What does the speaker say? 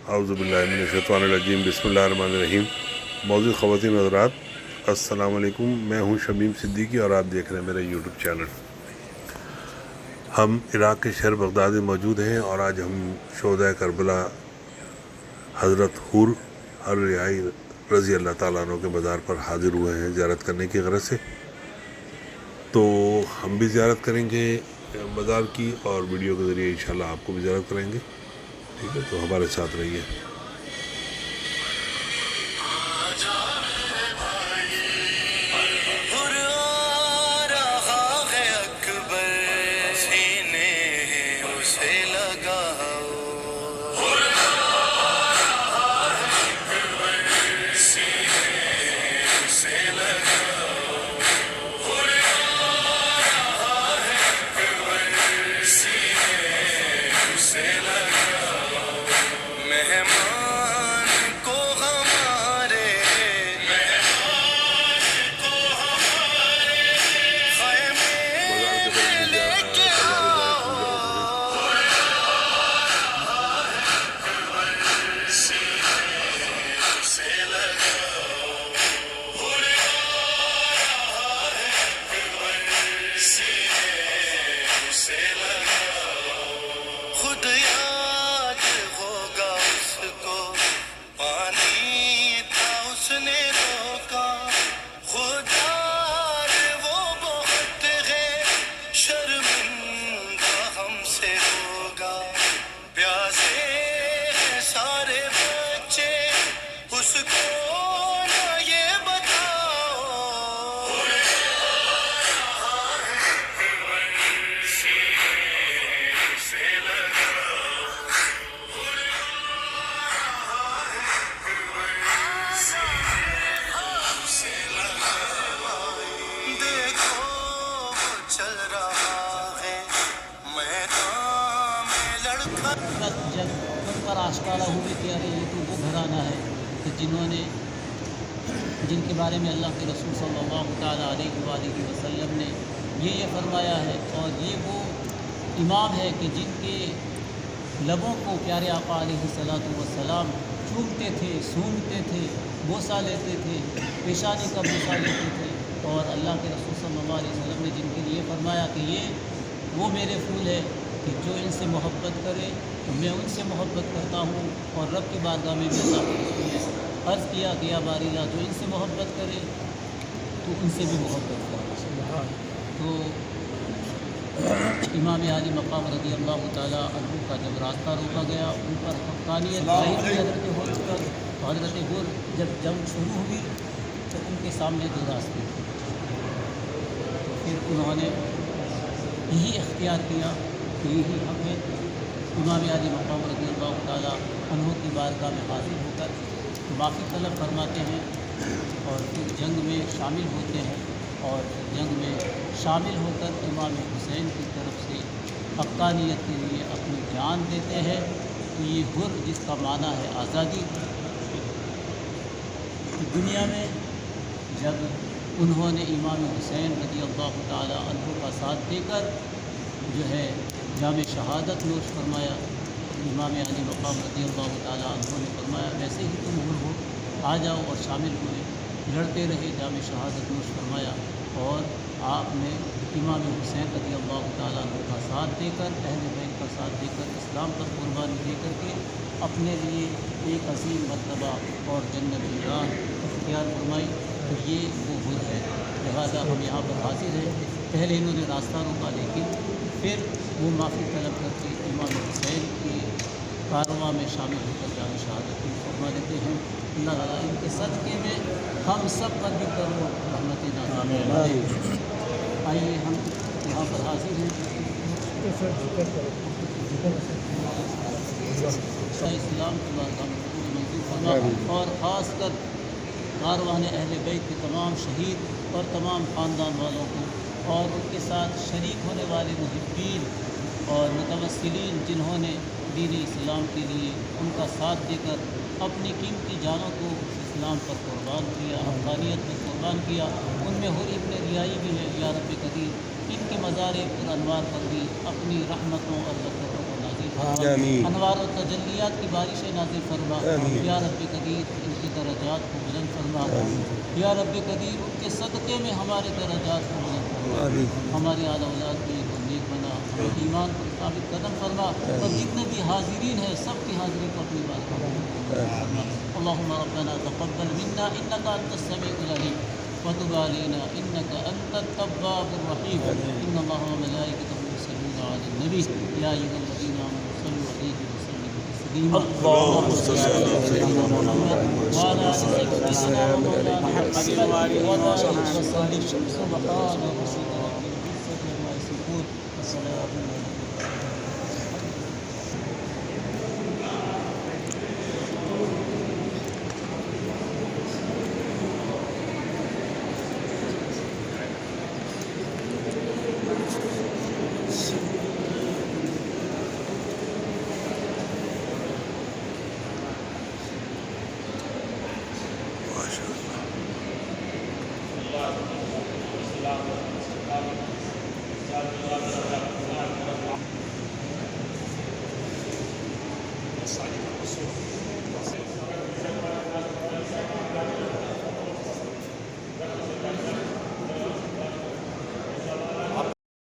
اعوذ باللہ من الشیطان الرجیم بسم اللہ الرحمن الرحیم۔ موضوع خواتین حضرات، السلام علیکم۔ میں ہوں شمیم صدیقی اور آپ دیکھ رہے ہیں میرا یوٹیوب چینل۔ ہم عراق کے شہر بغداد میں موجود ہیں اور آج ہم شہدائے کربلا حضرت حور الرعائی رضی اللہ تعالیٰ عنہ کے مزار پر حاضر ہوئے ہیں زیارت کرنے کی غرض سے۔ تو ہم بھی زیارت کریں گے مزار کی اور ویڈیو کے ذریعے انشاءاللہ آپ کو بھی زیارت کریں گے، ٹھیک ہے؟ تو ہمارے ساتھ رہیے۔ جب ان پر آشکارا ہوئے کہ ارے یہ تو وہ گھرانہ ہے کہ جن کے بارے میں اللہ کے رسول صلی اللہ تعالیٰ علیہ وآلہ وسلم نے یہ فرمایا ہے، اور یہ وہ امام ہے کہ جن کے لبوں کو پیارے آقا علیہ السلام چومتے تھے، سونگتے تھے، بوسہ لیتے تھے، پیشانی کا بوسہ لیتے تھے، اور اللہ کے رسول صلی اللہ علیہ وسلم نے جن کے لیے فرمایا کہ یہ وہ میرے پھول ہے کہ جو ان سے محبت کرے تو میں ان سے محبت کرتا ہوں، اور رب کی بارگاہ میں بھی اللہ کے رسول نے عرض کیا کہ یا باری اللہ، جو ان سے محبت کرے تو ان سے بھی محبت کرے۔ تو امام عالی مقام رضی اللہ تعالیٰ عنہ کا جب راستہ روکا گیا، ان پر حقانیت ظاہر ہوئی حضرت حور پر، حضرت حور جب جنگ شروع ہوئی تو ان کے سامنے دو راستے تھے، تو پھر انہوں نے یہی اختیار کیا کہ یہی حق ہے۔ امام عالی مقام رضی اللہ تعالیٰ عنہ کی بارگاہ میں حاضر ہو کر معافی طلب فرماتے ہیں، اور پھر جنگ میں شامل ہوتے ہیں، اور جنگ میں شامل ہو کر امام حسین کی طرف سے حقانیت کے لیے اپنی جان دیتے ہیں۔ تو یہ حر جس کا معنی ہے آزادی، دنیا میں جب انہوں نے امام حسین رضی اللہ تعالیٰ عنہ کا ساتھ دے کر جو ہے جام شہادت نوش فرمایا، امام علی مقام رضی اللہ تعالیٰ عنہ نے فرمایا ویسے ہی تم حر ہو، آ جاؤ، اور شامل ہوئے، لڑتے رہے، جام شہادت نوش فرمایا، اور آپ نے امام حسین رضی اللہ تعالیٰ عنہ کا ساتھ دے کر، اہل بیت کا ساتھ دے کر، اسلام پر قربانی دے کر کے اپنے لیے ایک عظیم مرتبہ اور جنت جان اختیار فرمائی۔ تو یہ وہ حر ہے، لہٰذا ہم یہاں پر حاضر ہیں۔ پہلے انہوں نے راستہ روکا، لیکن پھر وہ معافی طلب کر کے امام حسین کی کارواں میں شامل ہو کر جام شہادت فرما دیتے ہیں۔ اللہ تعالیٰ ان کے صدقے میں ہم سب پر بھی کرو رحمت نازل۔ آئیے ہم یہاں پر حاضر ہیں۔ اسلام کی بارگاہ میں منظور فرما، اور خاص کر کاروان اہل بیت کے تمام شہید اور تمام خاندان والوں کو، اور ان کے ساتھ شریک ہونے والے محبین اور متوسلین جنہوں نے دین اسلام کے لیے ان کا ساتھ دے کر اپنی قیمتی جانوں کو اسلام پر قربان کیا، حقانیت پر قربان کیا، ان میں حر ابن رعائی بھی ہے۔ یا رب کریم ان کے مزار پر انوار پر بھی اپنی رحمتوں اور برکتوں کو نازل فرما, آمین. انوار و تجلیات کی بارشیں نازل فرما. آمین. یا رب قدیر ان کے درجات کو بلند فرما. یا رب قدیر ان کے صدقے میں ہمارے درجات کو بلند فرما. آمین. ہماری اعلیٰ اولاد کو ایک نیک بنا, ہمیں ایمان کو ثابت قدم فرما, اور جتنے بھی حاضرین ہیں سب کی حاضری کو اپنی بات فرما. اللهم ربنا تقبل منا انك انت السميع العليم وتب علينا انك انت التواب الرحيم. ان الله وملائكته يصلون على النبي يا ايها الذين امنوا صلوا عليه وسلموا تسليما. اللهم صل على سيدنا محمد وعلى ال سيدنا ومولانا محمد وعلى اله وصحبه سبحان ربك رب العزه عما يصفون وسلام على ماشاء اللہ.